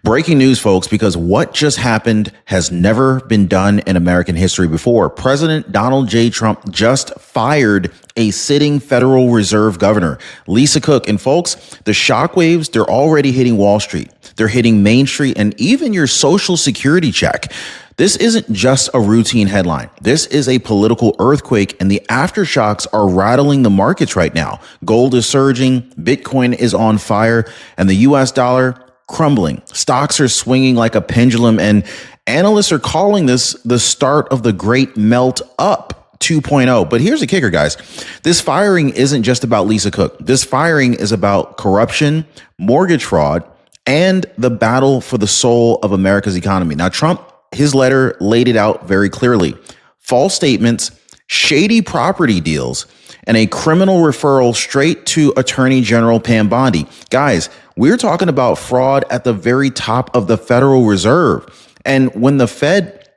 Breaking news, folks, because what just happened has never been done in American history before. President Donald J. Trump just fired a sitting Federal Reserve governor, Lisa Cook. And folks, the shockwaves, they're already hitting Wall Street. They're hitting Main Street and even your Social Security check. This isn't just a routine headline. This is a political earthquake, and the aftershocks are rattling the markets right now. Gold is surging, Bitcoin is on fire, and the US dollar crumbling. Stocks are swinging like a pendulum, and analysts are calling this the start of the great melt up 2.0. But here's the kicker, guys. This firing isn't just about Lisa Cook. This firing is about corruption, mortgage fraud, and the battle for the soul of America's economy. Now, Trump, his letter laid it out very clearly. False statements, shady property deals, and a criminal referral straight to Attorney General Pam Bondi. Guys, we're talking about fraud at the very top of the Federal Reserve. And when the Fed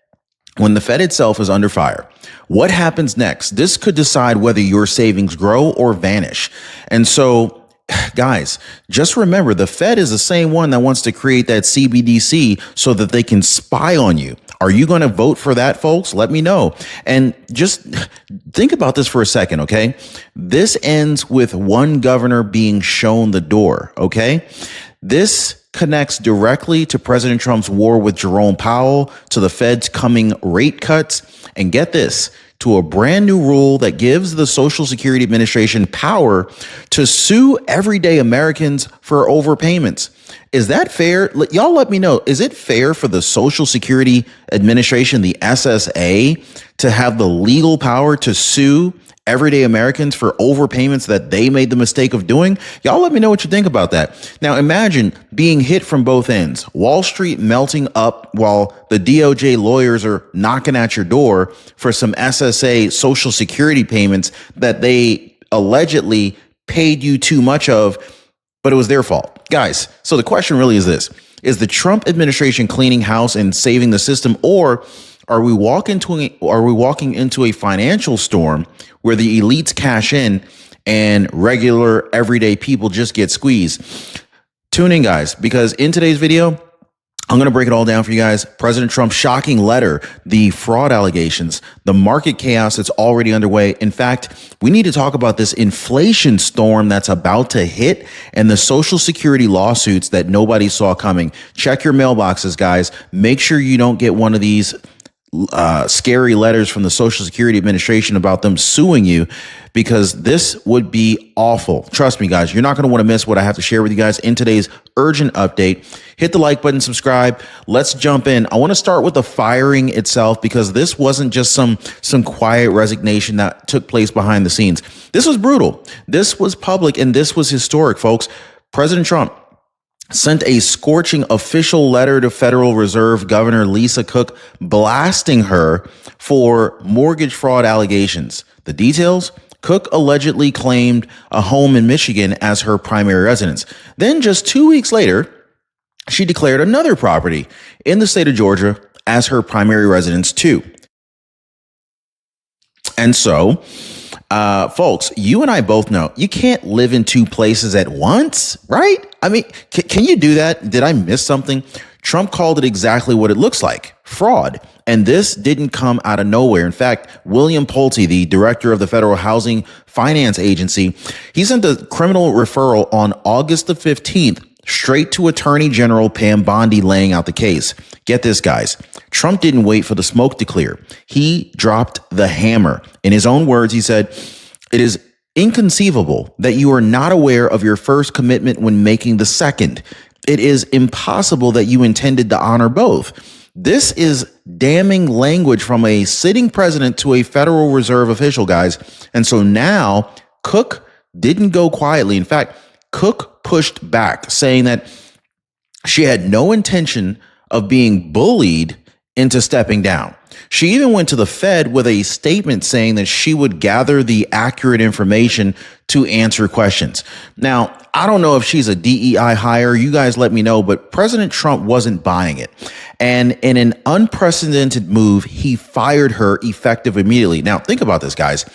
itself is under fire, what happens next? This could decide whether your savings grow or vanish. And so, guys, just remember, the Fed is the same one that wants to create that CBDC so that they can spy on you. Are you going to vote for that, folks? Let me know. And just think about this for a second, okay? This ends with one governor being shown the door, okay? This connects directly to President Trump's war with Jerome Powell, to the Fed's coming rate cuts, and get this, to a brand new rule that gives the Social Security Administration power to sue everyday Americans for overpayments. Is that fair? Y'all let me know. Is it fair for the Social Security Administration, the SSA, to have the legal power to sue everyday Americans for overpayments that they made the mistake of doing? Y'all let me know what you think about that. Now, imagine being hit from both ends. Wall Street melting up while the DOJ lawyers are knocking at your door for some SSA Social Security payments that they allegedly paid you too much of, but it was their fault. Guys, so the question really is this: is the Trump administration cleaning house and saving the system, or are we walking into a financial storm where the elites cash in and regular everyday people just get squeezed? Tune in, guys, because in today's video, I'm going to break it all down for you guys. President Trump's shocking letter, the fraud allegations, the market chaos that's already underway. In fact, we need to talk about this inflation storm that's about to hit and the Social Security lawsuits that nobody saw coming. Check your mailboxes, guys. Make sure you don't get one of these scary letters from the Social Security Administration about them suing you, because this would be awful. Trust me, guys, you're not going to want to miss what I have to share with you guys in today's urgent update. Hit the like button, subscribe. Let's jump in. I want to start with the firing itself, because this wasn't just some quiet resignation that took place behind the scenes. This was brutal. This was public, and this was historic, folks. President Trump sent a scorching official letter to Federal Reserve Governor Lisa Cook, blasting her for mortgage fraud allegations. The details: Cook allegedly claimed a home in Michigan as her primary residence. Then just 2 weeks later, she declared another property in the state of Georgia as her primary residence too. And so, folks, you and I both know you can't live in two places at once, right? I mean, can you do that? Did I miss something? Trump called it exactly what it looks like: fraud. And this didn't come out of nowhere. In fact, William Pulte, the director of the Federal Housing Finance Agency, he sent a criminal referral on August the 15th straight to Attorney General Pam Bondi, laying out the case. Get this, guys. Trump didn't wait for the smoke to clear. He dropped the hammer. In his own words, he said, "It is inconceivable that you are not aware of your first commitment when making the second. It is impossible that you intended to honor both." This is damning language from a sitting president to a Federal Reserve official, guys. And so now Cook didn't go quietly. In fact, Cook pushed back, saying that she had no intention of being bullied into stepping down. She even went to the Fed with a statement saying that she would gather the accurate information to answer questions. Now, I don't know if she's a DEI hire. You guys let me know, but President Trump wasn't buying it. And in an unprecedented move, he fired her effective immediately. Now, think about this, guys.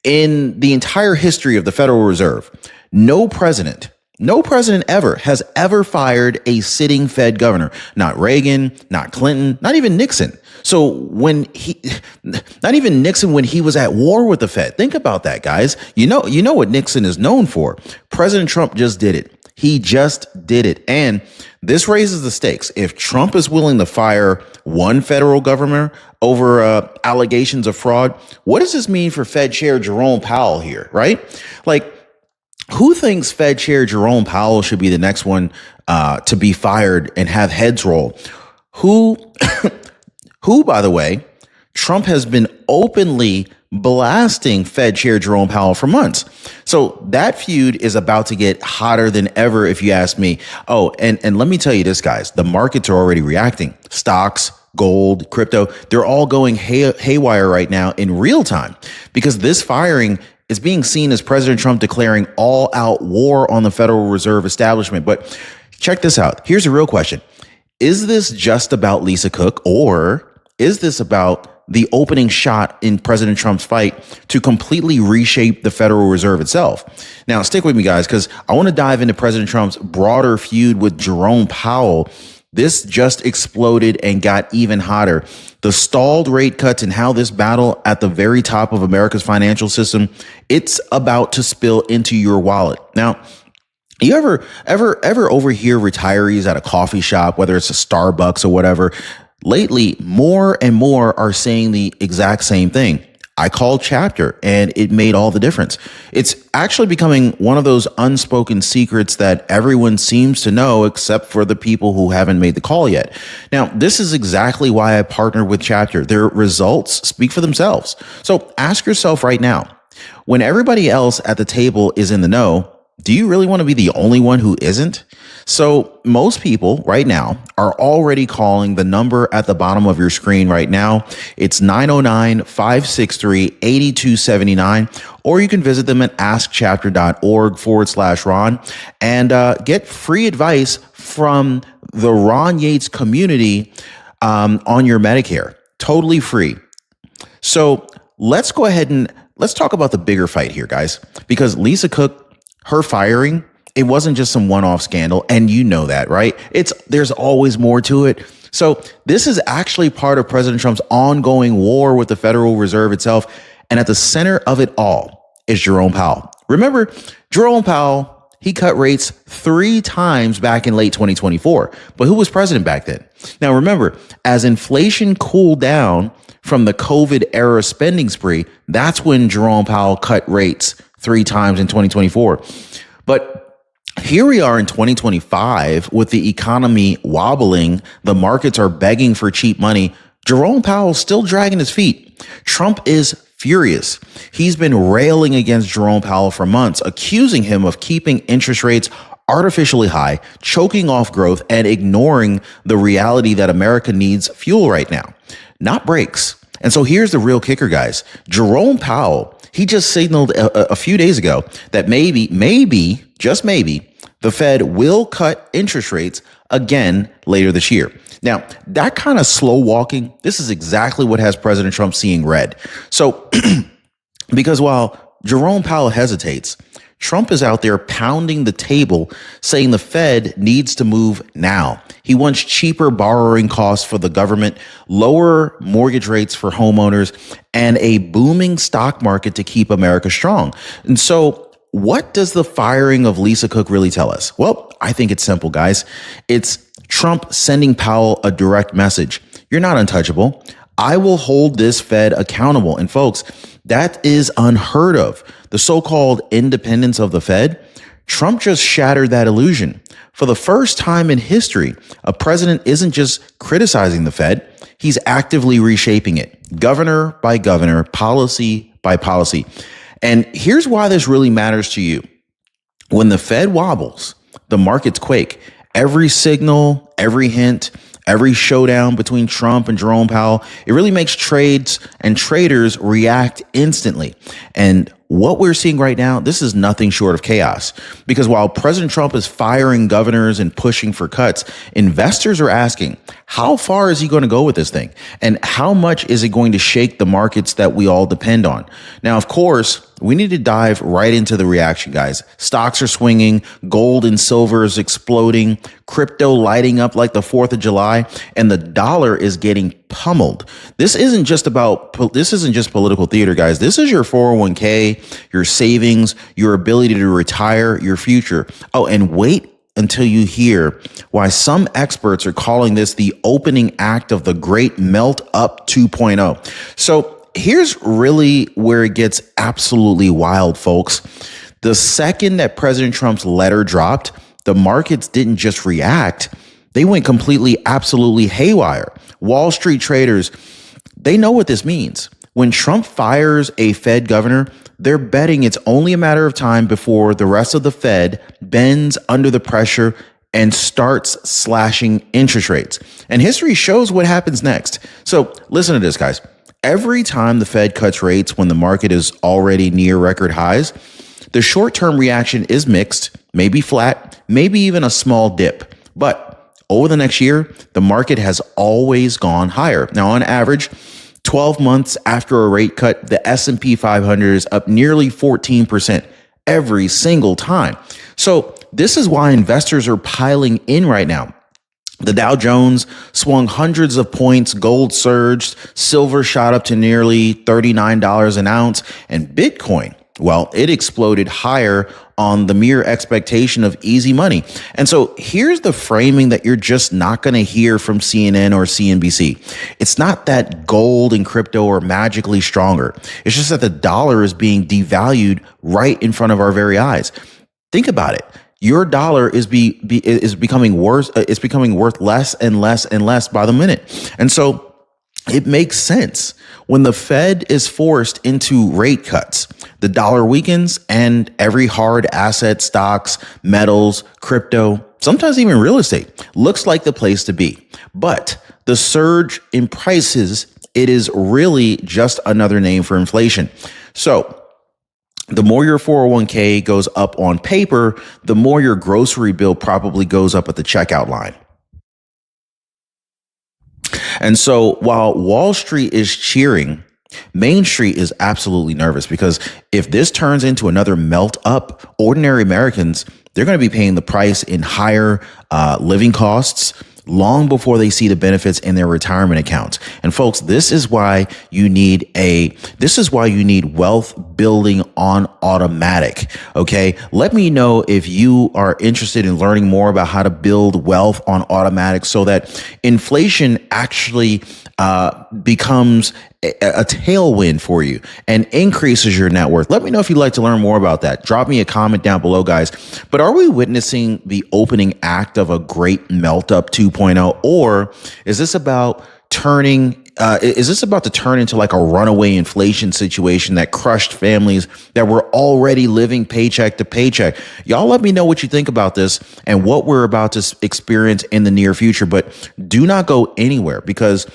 In the entire history of the Federal Reserve, no president No president ever has ever fired a sitting Fed governor. Not Reagan, not Clinton, not even Nixon. So not even Nixon when he was at war with the Fed. Think about that, guys. You know what Nixon is known for. President Trump just did it. He just did it. And this raises the stakes. If Trump is willing to fire one federal governor over allegations of fraud, what does this mean for Fed Chair Jerome Powell here, right? Like, who thinks Fed Chair Jerome Powell should be the next one to be fired and have heads roll? Who, by the way, Trump has been openly blasting Fed Chair Jerome Powell for months. So that feud is about to get hotter than ever, if you ask me. Oh, and let me tell you this, guys, the markets are already reacting. Stocks, gold, crypto, they're all going haywire right now in real time because this firing is being seen as President Trump declaring all-out war on the Federal Reserve establishment. But check this out. Here's a real question. Is this just about Lisa Cook, or is this about the opening shot in President Trump's fight to completely reshape the Federal Reserve itself? Now, stick with me, guys, because I want to dive into President Trump's broader feud with Jerome Powell. This just exploded and got even hotter. The stalled rate cuts and how this battle at the very top of America's financial system, it's about to spill into your wallet. Now, you ever overhear retirees at a coffee shop, whether it's a Starbucks or whatever? Lately, more and more are saying the exact same thing. I called Chapter and it made all the difference. It's actually becoming one of those unspoken secrets that everyone seems to know except for the people who haven't made the call yet. Now, this is exactly why I partnered with Chapter. Their results speak for themselves. So ask yourself right now, when everybody else at the table is in the know, do you really want to be the only one who isn't? So most people right now are already calling the number at the bottom of your screen right now. It's 909-563-8279, or you can visit them at askchapter.org/Ron and get free advice from the Ron Yates community on your Medicare. Totally free. So let's go ahead and let's talk about the bigger fight here, guys, because Lisa Cook, her firing, it wasn't just some one-off scandal, and you know that, right? There's always more to it. So this is actually part of President Trump's ongoing war with the Federal Reserve itself, and at the center of it all is Jerome Powell. Remember, Jerome Powell, he cut rates 3 times back in late 2024, but who was president back then? Now remember, as inflation cooled down from the COVID-era spending spree, that's when Jerome Powell cut rates 3 times in 2024. But here we are in 2025 with the economy wobbling. The markets are begging for cheap money. Jerome Powell's still dragging his feet. Trump is furious. He's been railing against Jerome Powell for months, accusing him of keeping interest rates artificially high, choking off growth, and ignoring the reality that America needs fuel right now, not brakes. And so here's the real kicker, guys. Jerome Powell, he just signaled a few days ago that maybe, just maybe, the Fed will cut interest rates again later this year. Now, that kind of slow walking, this is exactly what has President Trump seeing red. So, because while Jerome Powell hesitates, Trump is out there pounding the table, saying the Fed needs to move now. He wants cheaper borrowing costs for the government, lower mortgage rates for homeowners, and a booming stock market to keep America strong. And so what does the firing of Lisa Cook really tell us? Well, I think it's simple, guys. It's Trump sending Powell a direct message. You're not untouchable. I will hold this Fed accountable. And folks, that is unheard of. The so-called independence of the Fed, Trump just shattered that illusion. For the first time in history, a president isn't just criticizing the Fed, he's actively reshaping it, governor by governor, policy by policy. And here's why this really matters to you. When the Fed wobbles, the markets quake. Every signal, every hint, every showdown between Trump and Jerome Powell, it really makes trades and traders react instantly. And what we're seeing right now, this is nothing short of chaos. Because while President Trump is firing governors and pushing for cuts, investors are asking, how far is he going to go with this thing? And how much is it going to shake the markets that we all depend on? Now, of course, we need to dive right into the reaction, guys. Stocks are swinging, gold and silver is exploding, crypto lighting up like the 4th of July, and the dollar is getting pummeled. This isn't just political theater, guys. This is your 401k, your savings, your ability to retire, your future. Oh, and wait until you hear why some experts are calling this the opening act of the Great Melt Up 2.0. So here's really where it gets absolutely wild, folks. The second that President Trump's letter dropped, the markets didn't just react. They went completely, absolutely haywire. Wall Street traders, they know what this means. When Trump fires a Fed governor, they're betting it's only a matter of time before the rest of the Fed bends under the pressure and starts slashing interest rates. And history shows what happens next. So listen to this, guys. Every time the Fed cuts rates when the market is already near record highs, the short-term reaction is mixed, maybe flat, maybe even a small dip. But over the next year, the market has always gone higher. Now, on average, 12 months after a rate cut, the S&P 500 is up nearly 14% every single time. So this is why investors are piling in right now. The Dow Jones swung hundreds of points, gold surged, silver shot up to nearly $39 an ounce, and Bitcoin, well, it exploded higher on the mere expectation of easy money. And so here's the framing that you're just not going to hear from CNN or CNBC. It's not that gold and crypto are magically stronger. It's just that the dollar is being devalued right in front of our very eyes. Think about it. Your dollar is becoming worse. It's becoming worth less and less and less by the minute. And so it makes sense when the Fed is forced into rate cuts, the dollar weakens and every hard asset, stocks, metals, crypto, sometimes even real estate looks like the place to be. But the surge in prices, it is really just another name for inflation. So the more your 401k goes up on paper, the more your grocery bill probably goes up at the checkout line. And so while Wall Street is cheering, Main Street is absolutely nervous, because if this turns into another melt up, ordinary Americans, they're going to be paying the price in higher living costs long before they see the benefits in their retirement accounts. And folks, this is why you need wealth building on automatic. Okay. Let me know if you are interested in learning more about how to build wealth on automatic so that inflation actually becomes a tailwind for you and increases your net worth. Let me know if you'd like to learn more about that. Drop me a comment down below, guys. But are we witnessing the opening act of a great melt up 2.0, or is this about to turn into like a runaway inflation situation that crushed families that were already living paycheck to paycheck? Y'all let me know what you think about this and what we're about to experience in the near future. But do not go anywhere, because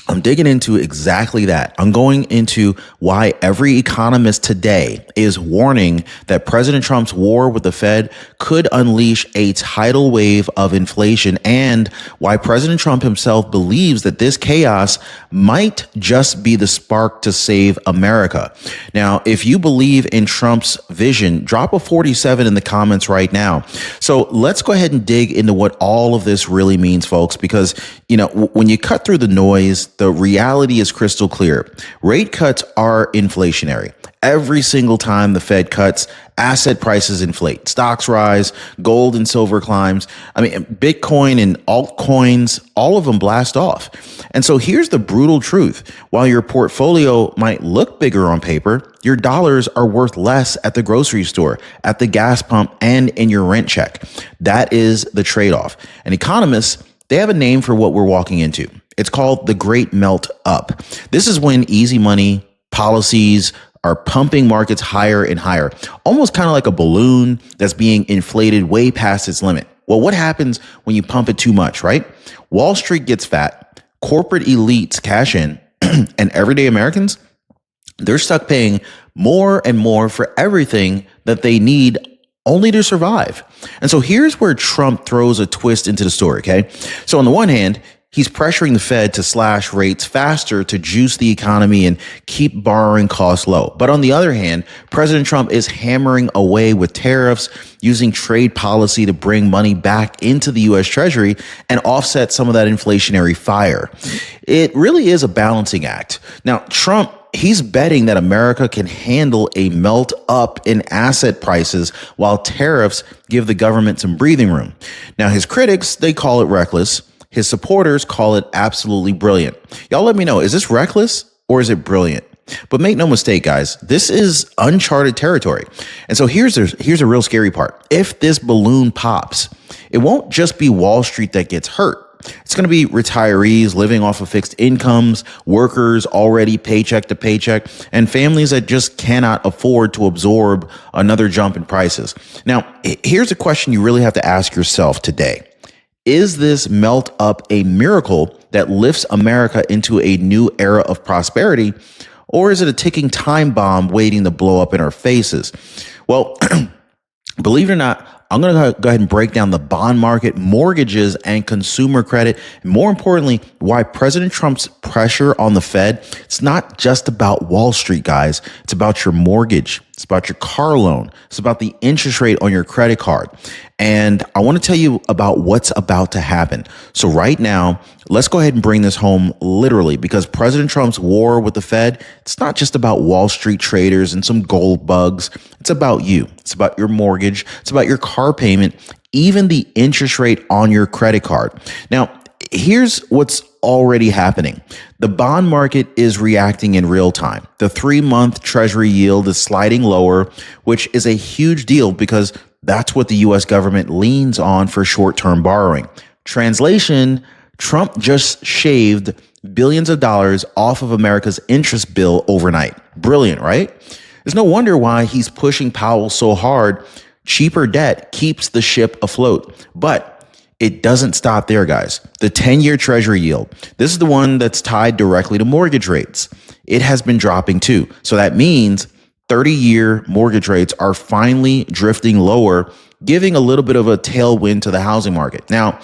I'm digging into exactly that. I'm going into why every economist today is warning that President Trump's war with the Fed could unleash a tidal wave of inflation, and why President Trump himself believes that this chaos might just be the spark to save America. Now, if you believe in Trump's vision, drop a 47 in the comments right now. So let's go ahead and dig into what all of this really means, folks, because, you know, when you cut through the noise, the reality is crystal clear. Rate cuts are inflationary. Every single time the Fed cuts, asset prices inflate, stocks rise, gold and silver climbs. I mean, Bitcoin and altcoins, all of them blast off. And so here's the brutal truth. While your portfolio might look bigger on paper, your dollars are worth less at the grocery store, at the gas pump, and in your rent check. That is the trade-off. And economists, they have a name for what we're walking into. It's called the Great Melt Up. This is when easy money policies are pumping markets higher and higher, almost kind of like a balloon that's being inflated way past its limit. Well, what happens when you pump it too much, right? Wall Street gets fat, corporate elites cash in, and everyday Americans, they're stuck paying more and more for everything that they need only to survive. And so here's where Trump throws a twist into the story, okay? So on the one hand, he's pressuring the Fed to slash rates faster to juice the economy and keep borrowing costs low. But on the other hand, President Trump is hammering away with tariffs, using trade policy to bring money back into the U.S. Treasury and offset some of that inflationary fire. It really is a balancing act. Now, Trump, he's betting that America can handle a melt up in asset prices while tariffs give the government some breathing room. Now, his critics, they call it reckless. His supporters call it absolutely brilliant. Y'all let me know, is this reckless or is it brilliant? But make no mistake, guys, this is uncharted territory. And so here's a real scary part. If this balloon pops, it won't just be Wall Street that gets hurt. It's going to be retirees living off of fixed incomes, workers already paycheck to paycheck, and families that just cannot afford to absorb another jump in prices. Now, here's a question you really have to ask yourself today. Is this melt up a miracle that lifts America into a new era of prosperity, or is it a ticking time bomb waiting to blow up in our faces? Well, believe it or not, I'm going to go ahead and break down the bond market, mortgages, and consumer credit. And more importantly, why President Trump's pressure on the Fed, it's not just about Wall Street, guys. It's about your mortgage. It's about your car loan. It's about the interest rate on your credit card. And I want to tell you about what's about to happen. So right now, let's go ahead and bring this home literally, because President Trump's war with the Fed, it's not just about Wall Street traders and some gold bugs. It's about you. It's about your mortgage. It's about your car payment, even the interest rate on your credit card. Now, here's what's already happening. The bond market is reacting in real time. The 3-month Treasury yield is sliding lower, which is a huge deal because that's what the U.S. government leans on for short-term borrowing. Translation, Trump just shaved billions of dollars off of America's interest bill overnight. Brilliant, right? There's no wonder why he's pushing Powell so hard. Cheaper debt keeps the ship afloat. But it doesn't stop there, guys. The 10-year Treasury yield, this is the one that's tied directly to mortgage rates. It has been dropping too. So that means 30-year mortgage rates are finally drifting lower, giving a little bit of a tailwind to the housing market. Now,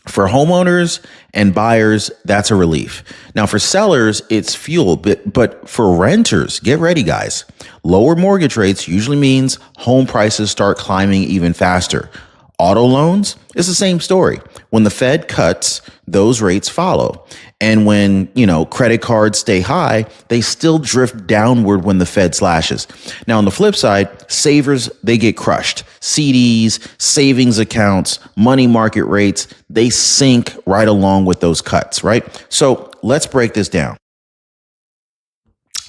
for homeowners and buyers, that's a relief. Now, for sellers, it's fuel, but for renters, get ready, guys. Lower mortgage rates usually means home prices start climbing even faster. Auto loans is the same story. When the Fed cuts, those rates follow. And when, credit cards stay high, they still drift downward when the Fed slashes. Now, on the flip side, savers, they get crushed. CDs, savings accounts, money market rates, they sink right along with those cuts, right? So let's break this down.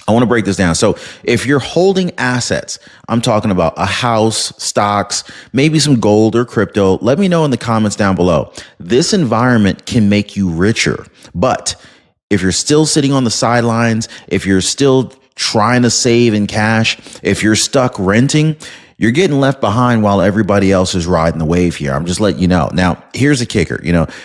I want to break this down. So if you're holding assets, I'm talking about a house, stocks, maybe some gold or crypto, let me know in the comments down below. This environment can make you richer. But if you're still sitting on the sidelines, if you're still trying to save in cash, if you're stuck renting, you're getting left behind while everybody else is riding the wave here. I'm just letting you know. Now, here's the kicker.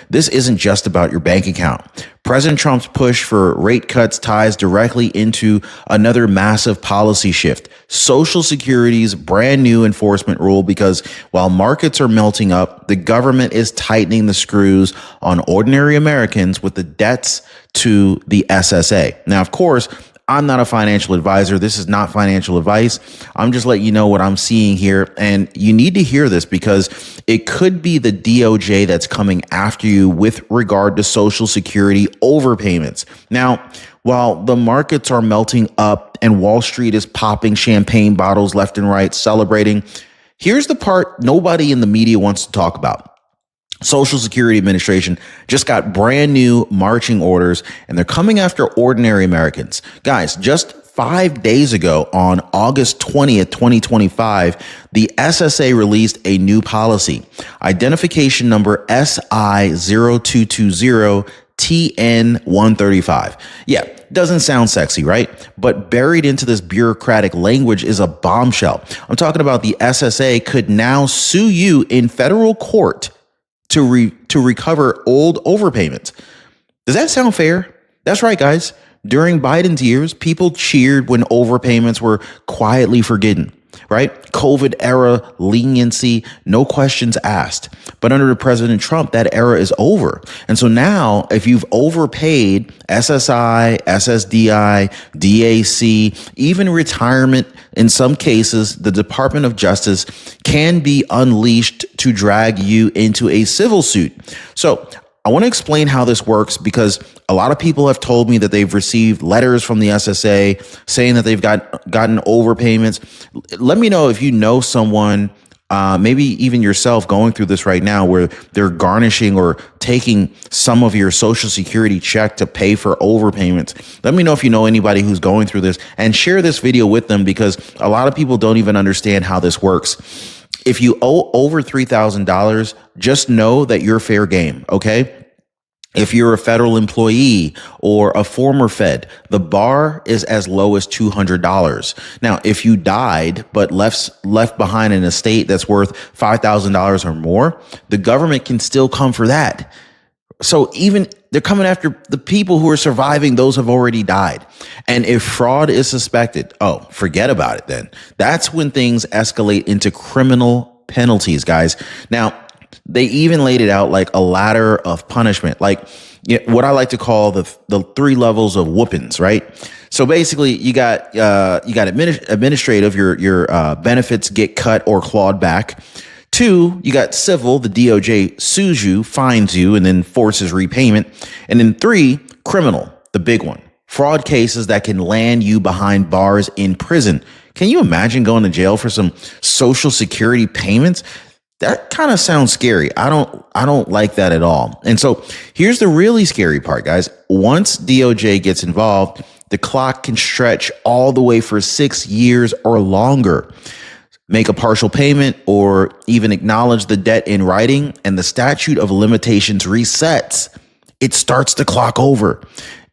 This isn't just about your bank account. President Trump's push for rate cuts ties directly into another massive policy shift. Social Security's brand new enforcement rule, because while markets are melting up, the government is tightening the screws on ordinary Americans with the debts to the SSA. Now, of course, I'm not a financial advisor. This is not financial advice. I'm just letting you know what I'm seeing here. And you need to hear this because it could be the DOJ that's coming after you with regard to Social Security overpayments. Now, while the markets are melting up and Wall Street is popping champagne bottles left and right, celebrating, here's the part nobody in the media wants to talk about. Social Security Administration just got brand new marching orders, and they're coming after ordinary Americans. Guys, just 5 days ago on August 20th, 2025, the SSA released a new policy, identification number SI0220 TN135. Yeah, doesn't sound sexy, right? But buried into this bureaucratic language is a bombshell. I'm talking about the SSA could now sue you in federal court to recover old overpayments. Does that sound fair? That's right, guys. During Biden's years, people cheered when overpayments were quietly forgotten, right? COVID era leniency, no questions asked. But under President Trump, that era is over. And so now, if you've overpaid SSI, SSDI, DAC, even retirement, in some cases, the Department of Justice can be unleashed to drag you into a civil suit. So I want to explain how this works because a lot of people have told me that they've received letters from the SSA saying that they've gotten overpayments. Let me know if you know someone, maybe even yourself, going through this right now where they're garnishing or taking some of your Social Security check to pay for overpayments. Let me know if you know anybody who's going through this, and share this video with them because a lot of people don't even understand how this works. If you owe over $3,000, just know that you're fair game, okay? If you're a federal employee or a former Fed, the bar is as low as $200. Now, if you died but left behind an estate that's worth $5,000 or more, the government can still come for that. So even they're coming after the people who are surviving, those have already died. And if fraud is suspected, oh, forget about it then. That's when things escalate into criminal penalties, guys. Now, they even laid it out like a ladder of punishment, like what I like to call the 3 levels of whoopings, right? So basically, you got administrative, your benefits get cut or clawed back. 2, you got civil, the DOJ sues you, fines you, and then forces repayment. And then 3, criminal, the big one. Fraud cases that can land you behind bars in prison. Can you imagine going to jail for some Social Security payments? That kind of sounds scary. I don't like that at all. And so here's the really scary part, guys. Once DOJ gets involved, the clock can stretch all the way for 6 years or longer. Make a partial payment or even acknowledge the debt in writing, and the statute of limitations resets. It starts the clock over.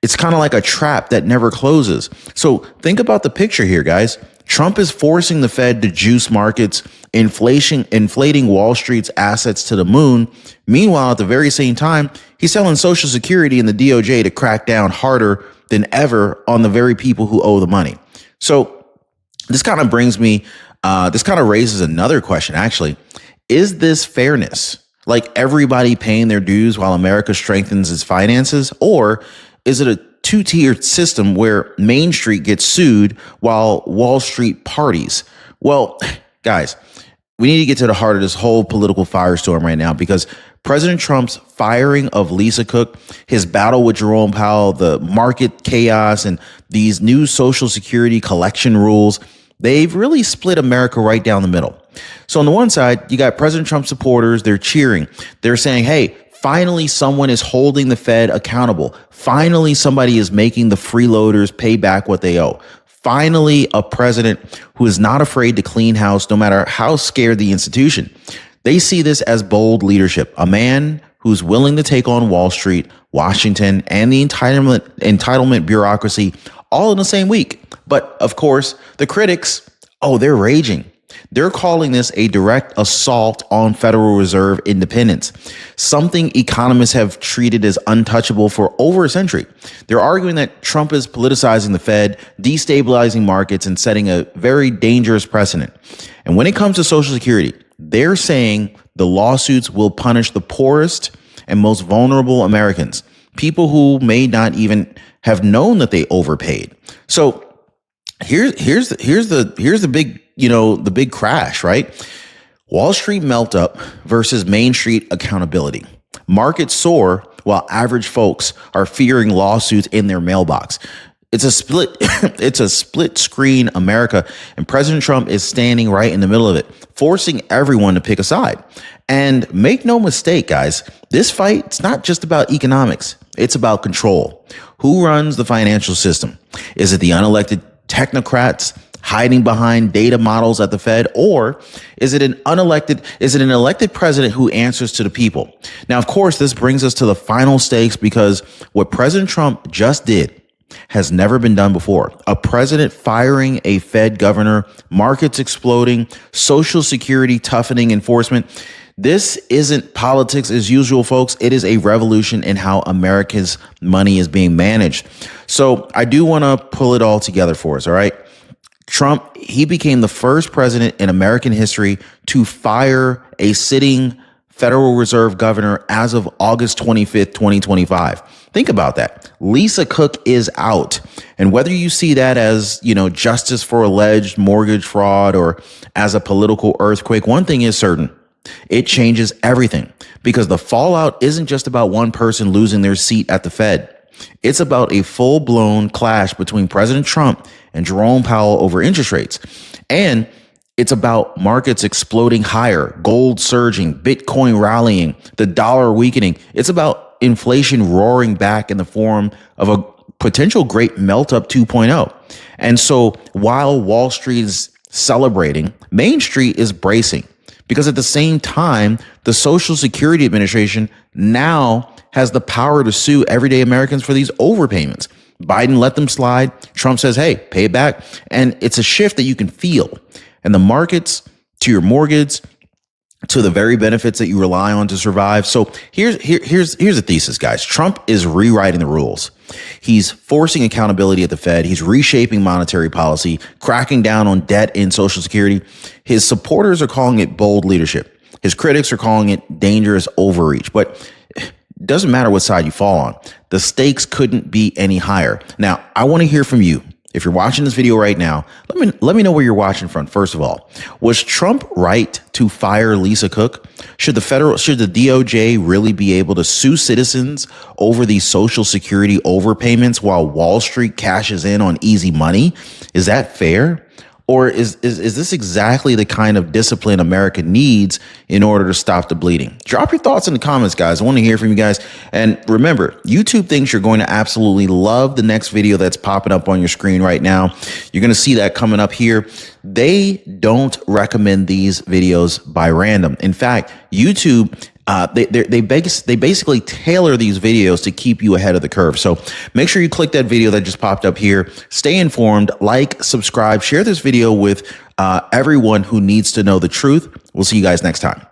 It's kind of like a trap that never closes. So think about the picture here, guys. Trump is forcing the Fed to juice markets, inflating Wall Street's assets to the moon. Meanwhile, at the very same time, he's telling Social Security and the DOJ to crack down harder than ever on the very people who owe the money. So this kind of raises another question, actually. Is this fairness? Like everybody paying their dues while America strengthens its finances? Or is it a two-tiered system where Main Street gets sued while Wall Street parties? Well, guys, we need to get to the heart of this whole political firestorm right now, because President Trump's firing of Lisa Cook, his battle with Jerome Powell, the market chaos, and these new Social Security collection rules, they've really split America right down the middle. So on the one side, you got President Trump supporters. They're cheering. They're saying, hey, finally, someone is holding the Fed accountable. Finally, somebody is making the freeloaders pay back what they owe. Finally, a president who is not afraid to clean house, no matter how scared the institution. They see this as bold leadership, a man who's willing to take on Wall Street, Washington, and the entitlement bureaucracy all in the same week. But of course, the critics, they're raging. They're calling this a direct assault on Federal Reserve independence, something economists have treated as untouchable for over a century. They're arguing that Trump is politicizing the Fed, destabilizing markets, and setting a very dangerous precedent. And when it comes to Social Security, they're saying the lawsuits will punish the poorest and most vulnerable Americans, people who may not even have known that they overpaid. So here's the big, the big crash, right? Wall Street melt up versus Main Street accountability. Markets soar while average folks are fearing lawsuits in their mailbox. It's a split screen America, and President Trump is standing right in the middle of it, forcing everyone to pick a side. And make no mistake, guys, this fight, it's not just about economics. It's about control. Who runs the financial system? Is it the unelected technocrats hiding behind data models at the Fed, or is it an elected president who answers to the people? Now, of course, this brings us to the final stakes, because what President Trump just did has never been done before. A president firing a Fed governor, markets exploding, Social Security toughening enforcement. This isn't politics as usual, folks. It is a revolution in how America's money is being managed. So I do want to pull it all together for us. All right. Trump, he became the first president in American history to fire a sitting Federal Reserve governor as of August 25th, 2025. Think about that. Lisa Cook is out. And whether you see that as, justice for alleged mortgage fraud or as a political earthquake, one thing is certain. It changes everything because the fallout isn't just about one person losing their seat at the Fed. It's about a full-blown clash between President Trump and Jerome Powell over interest rates. And it's about markets exploding higher, gold surging, Bitcoin rallying, the dollar weakening. It's about inflation roaring back in the form of a potential great melt-up 2.0. And so while Wall Street is celebrating, Main Street is bracing because at the same time, the Social Security Administration now has the power to sue everyday Americans for these overpayments. Biden let them slide. Trump says, hey, pay it back. And it's a shift that you can feel. And the markets, to your mortgage, to the very benefits that you rely on to survive. So here's the thesis, guys. Trump is rewriting the rules. He's forcing accountability at the Fed. He's reshaping monetary policy, cracking down on debt in Social Security. His supporters are calling it bold leadership. His critics are calling it dangerous overreach. But it doesn't matter what side you fall on. The stakes couldn't be any higher. Now, I want to hear from you. If you're watching this video right now, let me know where you're watching from. First of all, was Trump right to fire Lisa Cook? Should the DOJ really be able to sue citizens over these Social Security overpayments while Wall Street cashes in on easy money? Is that fair? Or is this exactly the kind of discipline America needs in order to stop the bleeding? Drop your thoughts in the comments, guys. I want to hear from you guys. And remember, YouTube thinks you're going to absolutely love the next video that's popping up on your screen right now. You're going to see that coming up here. They don't recommend these videos by random. In fact, YouTube, they basically tailor these videos to keep you ahead of the curve. So make sure you click that video that just popped up here. Stay informed, like, subscribe, share this video with everyone who needs to know the truth. We'll see you guys next time.